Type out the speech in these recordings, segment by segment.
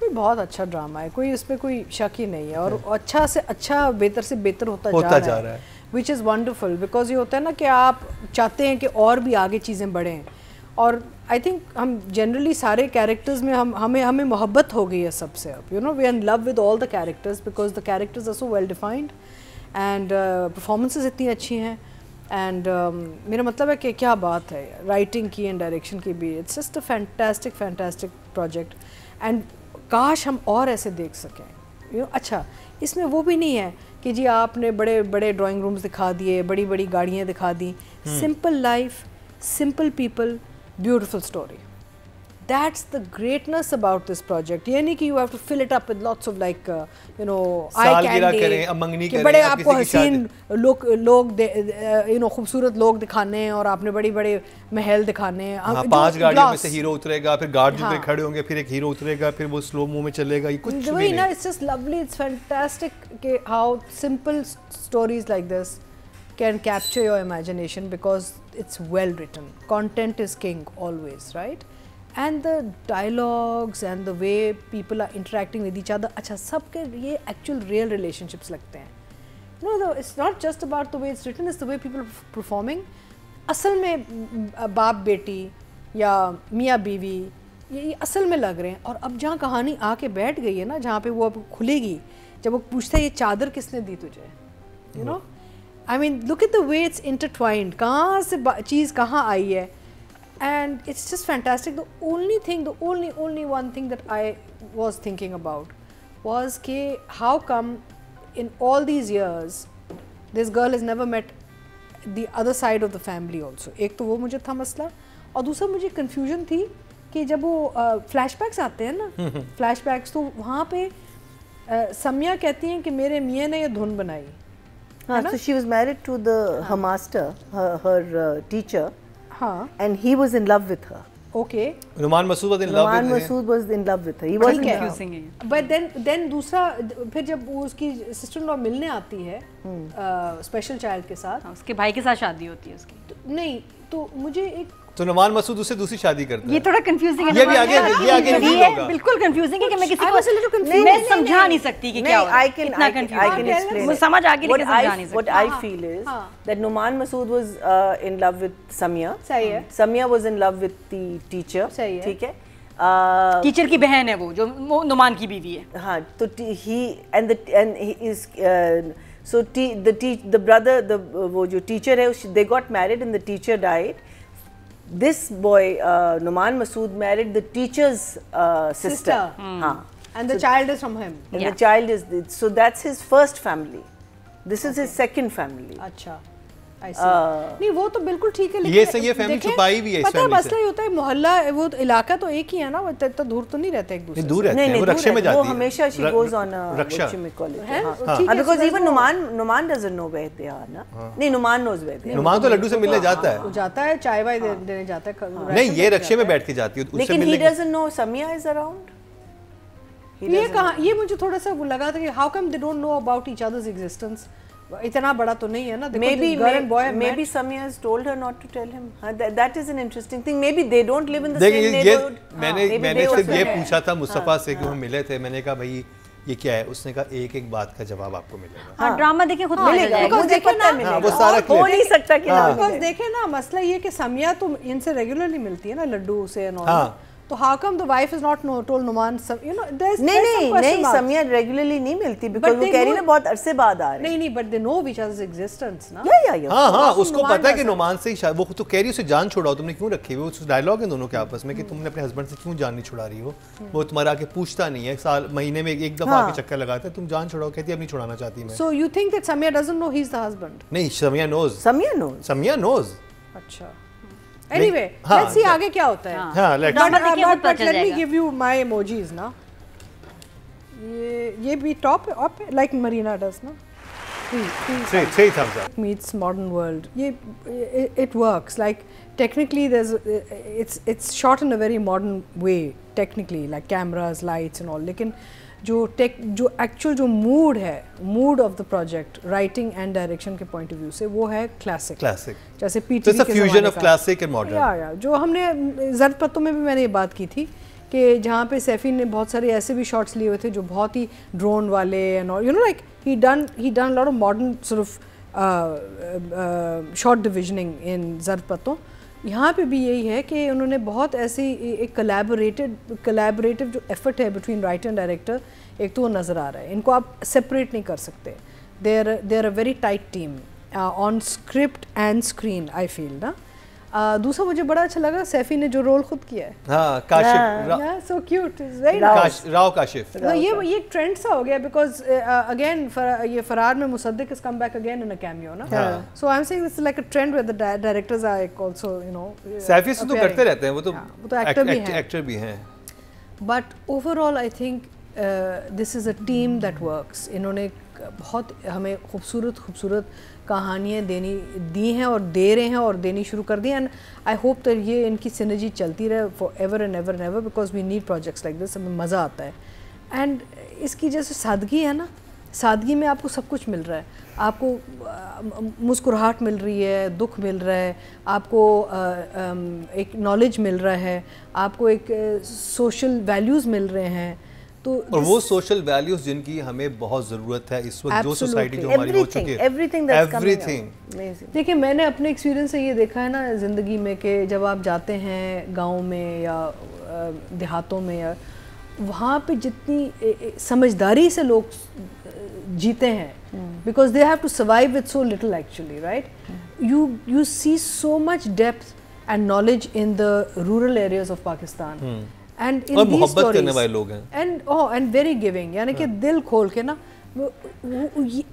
कोई बहुत अच्छा ड्रामा है, कोई उसमें कोई शक ही नहीं है, और अच्छा से अच्छा, बेहतर से बेहतर होता जा रहा है, विच इज़ वंडरफुल। बिकॉज ये होता है ना कि आप चाहते हैं कि और भी आगे चीज़ें बढ़ें, और आई थिंक हम जनरली सारे कैरेक्टर्स में हमें मोहब्बत हो गई है सबसे अब, you know, we are in love with all the characters because the characters are so well defined and performances इतनी अच्छी हैं, एंड मेरा मतलब है कि क्या बात है राइटिंग की एंड डायरेक्शन की भी, it's just a fantastic project, and काश हम और ऐसे देख सकें, यू नो। अच्छा, इसमें वो भी नहीं है कि जी आपने बड़े बड़े ड्राइंग रूम्स दिखा दिए, बड़ी बड़ी गाड़ियाँ दिखा दी, simple life, simple people, beautiful story, that's the greatness about this project। ये नहीं कि you have to fill it up with lots of like you know eye candy कि बड़े आपको हसीन लोग you know खूबसूरत लोग दिखाने हैं और आपने बड़ी बड़े महल दिखाने हैं। हाँ, 5 गाड़ियों में से हीरो उतरेगा, फिर गार्ड जो खड़े होंगे, फिर एक हीरो उतरेगा, फिर वो स्लो मो में चलेगा, ये कुछ भी नहीं। It's just lovely, it's fantastic कि how simple stories like this can capture your imagination because it's well written, content is king always, right? And the dialogues and the way people are interacting with each other, अच्छा सबके ये actual real relationships लगते हैं। No, it's not just about the way it's written, it's the way people are performing। असल में बाप बेटी या मियाँ बीवी ये असल में लग रहे हैं, और अब जहाँ कहानी आके बैठ गई है ना, जहाँ पे वो अब खुलेगी, जब वो पूछता है ये चादर किसने दी तुझे, you know, I mean look at the way it's intertwined, कहाँ से चीज़ कहाँ आई है, and it's just fantastic। The only one thing that I was thinking about was कि how come in all these years this girl has never met the other side of the family also। एक तो वो मुझे था मसला, और दूसरा मुझे confusion थी कि जब वो flashbacks आते हैं ना, flashbacks, तो वहाँ पे सम्या कहती हैं कि मेरे मियाँ ने ये धुन बनाई। हाँ, so she was married to her master, her teacher। हाँ, and he was in love with her। Okay। Numan Masood was in love with her। Numan Masood was in love with her। He wasn't confusing है। But then दूसरा, फिर जब वो उसकी sister-in-law मिलने आती है स्पेशल चाइल्ड के साथ, उसके भाई के साथ शादी होती है उसकी, नहीं तो मुझे एक, तो नुमान मसूद उससे दूसरी शादी करता है। ये थोड़ा कंफ्यूजिंग है, ये आगे बिल्कुल कंफ्यूजिंग है कि मैं किसी को मैं समझा नहीं सकती कि क्या हो रहा है। इतना कंफ्यूजिंग, वो समझ आ गई लेकिन समझा नहीं सकती। What I feel is that Numan Masood was in love with Samia। सही है। Samia was in love with the teacher। सही है। ठीक है। टीचर की बहन है वो, जो नुमान की बीवी है। हाँ, तो he is so the brother, वो जो teacher है, they got married and the teacher died। This boy Numan Masood married the teacher's sister। हाँ, and the child is from him। and the child is, so that's his first family, this is his second family। अच्छा, I see। नहीं वो तो बिल्कुल ठीक है, लेकिन ये सही है, फैमिली छुपाई भी है इस पता है फैमिली से। मसला ये होता है, मोहल्ला वो इलाका तो एक ही है ना, वो इतना दूर तो नहीं रहते एक दूसरे से। दूर रहते हैं, वो रक्षा में जाती है, वो हमेशा she goes on Raksha, because even Numan doesn't know where they are ना। नहीं, Numan knows where they are। Numan तो लड्डू से मिलने जाता है, वो जाता है चाय वाय देने जाता है, नहीं ये रक्षा में बैठ के जाती है उससे लेकिन मिलने। he doesn't know Samia is around। ये कहाँ, ये मुझे थोड़ा सा वो लगा था कि how come they don't know about each other's existence। इतना बड़ा तो नहीं है ना, maybe Samia has told her not to tell him। that is an interesting thing। maybe they don't live in the same neighborhood। मैंने सिर्फ ये पूछा था मुस्तफा से कि हम मिले थे, मैंने कहा भाई ये क्या है, उसने कहा एक बात का जवाब आपको मिलेगा। हाँ, ड्रामा देखें खुद मिलेगा, मुझे पता है, वो सारा हो नहीं सकता कि ना। बिकॉज़ देखें ना, मसला ये कि समिया तो इनसे रेगुलरली मिलती है ना, लड्डू से एंड ऑल, तो how come the wife is not told Numan, you know, नहीं समिया रेगुलरली नहीं मिलती, बिकॉज़ वो कह रही ना बहुत अरसे बाद आ रहे हैं। नहीं, but they know each other's existence ना। हाँ, उसको पता है कि नुमान से ही, वो तो कह रही है उसे जान छुड़ाओ, तुमने क्यों रखी हुई, वो डायलॉग है दोनों के आपस में कि तुमने अपने हस्बैंड से क्यों जान नहीं छुड़ा रही हो, वो तुम्हारा आके पूछता नहीं है, साल महीने में एक दफा आके चक्कर लगाता है, तुम जान छुड़ाओ, कहती है अब नहीं छुड़ाना चाहती मैं। So you think that Samia doesn't know he's the husband? नहीं, Samia knows। अच्छा, anyway, let's see आगे क्या होता है। हाँ, but let me give you my emojis ना। ये भी top up like Marina does ना। Three thumbs up। Meets modern world। ये it works like technically it's shot in a very modern way technically, like cameras, lights and all, लेकिन जो actual जो mood off the project writing and direction के point of view से वो है classic जैसे PTV के fusion of classic and modern. या जो हमने ज़र्द पत्तों में भी मैंने ये बात की थी कि जहाँ पे सैफी ने बहुत सारे ऐसे भी शॉट्स लिए हुए थे जो बहुत ही ड्रोन वाले and you know like he done lot of modern sort of shot divisioning in ज़र्ब पत्तों। यहाँ पे भी यही है कि उन्होंने बहुत ऐसी एक कोलैबोरेटिव जो एफर्ट है बिटवीन राइटर एंड डायरेक्टर, एक तो वो नज़र आ रहा है, इनको आप सेपरेट नहीं कर सकते। They are a very tight team on script and screen I feel ना। दूसरा मुझे बड़ा अच्छा लगा सैफी ने जो रोल खुद किया है, हाँ, Kashif, so cute, very Rao Kashif. ये एक ट्रेंड सा हो गया बिकॉज अगेन ये फरार में Musaddiq is come back again in a cameo ना, so I am saying this is like a trend with the directors are also you know Saifi से तो करते रहते हैं, वो तो एक्टर भी हैं। But overall I think this is a team that works. इन्होंने बहुत हमें खूबसूरत कहानियाँ दी हैं और दे रहे हैं और देनी शुरू कर दी, एंड आई होप दैट ये इनकी सिनर्जी चलती रहे for ever and ever and ever, because we need projects like this, हमें मज़ा आता है। एंड इसकी जैसे सादगी है ना, सादगी में आपको सब कुछ मिल रहा है, आपको मुस्कुराहट मिल रही है, दुख मिल रहा है, आपको एक नॉलेज मिल रहा है, आपको एक सोशल वैल्यूज़ मिल रहे हैं, तो और वो सोशल वैल्यूज जिनकी हमें बहुत ज़रूरत है इस वक्त, जो सोसाइटी जो हमारी हो चुकी है, एवरीथिंग। देखिए मैंने अपने एक्सपीरियंस से ये देखा है ना ज़िंदगी में कि जब आप जाते हैं गांव में या देहातों में, या वहाँ पे जितनी समझदारी से लोग जीते हैं, because they have to survive with so little actually, right, you see so much depth and knowledge in the rural areas of Pakistan, and in these stories करने वाले लोग हैं, एंड वेरी गिविंग, यानी कि दिल खोल के ना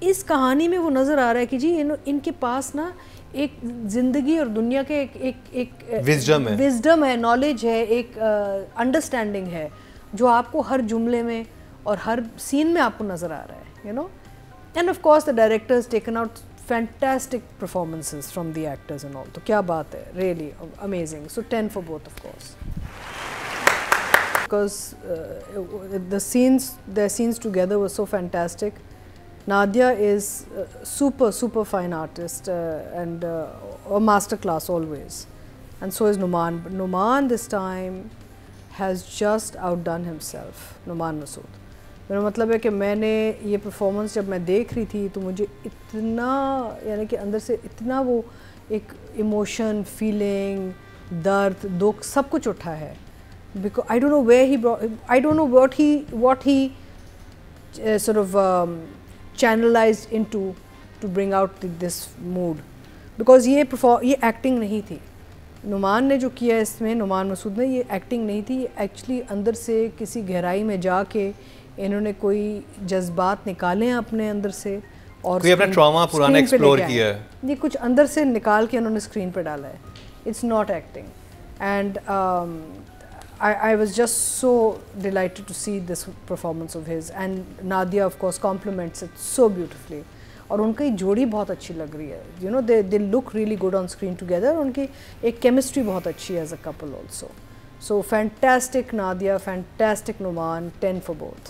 इस कहानी में वो नज़र आ रहा है कि जी इनके पास ना एक ज़िंदगी और दुनिया के एक विजडम है, नॉलेज है, एक अंडरस्टैंडिंग है, जो आपको हर जुमले में और हर सीन में आपको नज़र आ रहा है, you know. End of course the directors taken out fantastic performances from the actors and all, तो क्या बात है, really amazing, so 10 for both of course. Because their scenes together were so fantastic. Nadia is super fine artist and a masterclass always, and so is Numan. But Numan this time has just outdone himself. Numan Masood. मेरा मतलब है कि मैंने ये performance जब मैं देख रही थी तो मुझे इतना, यानी कि अंदर से इतना वो एक इमोशन, फीलिंग, दर्द, दुख सब कुछ उठा है। Because I don't know where he brought, I don't know what he sort of channelized into to bring out this mood, because ये एक्टिंग नहीं थी। नुमान ने जो किया इसमें, नुमान मसूद ने, ये एक्टिंग नहीं थी, ये एक्चुअली अंदर से किसी गहराई में जाके इन्होंने कोई जज्बात निकाले हैं अपने अंदर से और कोई अपना ट्रॉमा पुराना एक्सप्लोर किया है, ये कुछ अंदर से निकाल के उन्होंने स्क्रीन पे डाला है। It's not acting, and I was just so delighted to see this performance of his, and Nadia of course complements it so beautifully, और उनकी जोड़ी बहुत अच्छी लग रही है, you know, they look really good on screen together, उनकी एक chemistry बहुत अच्छी है as a couple also, so fantastic Nadia, fantastic Numan, 10 for both.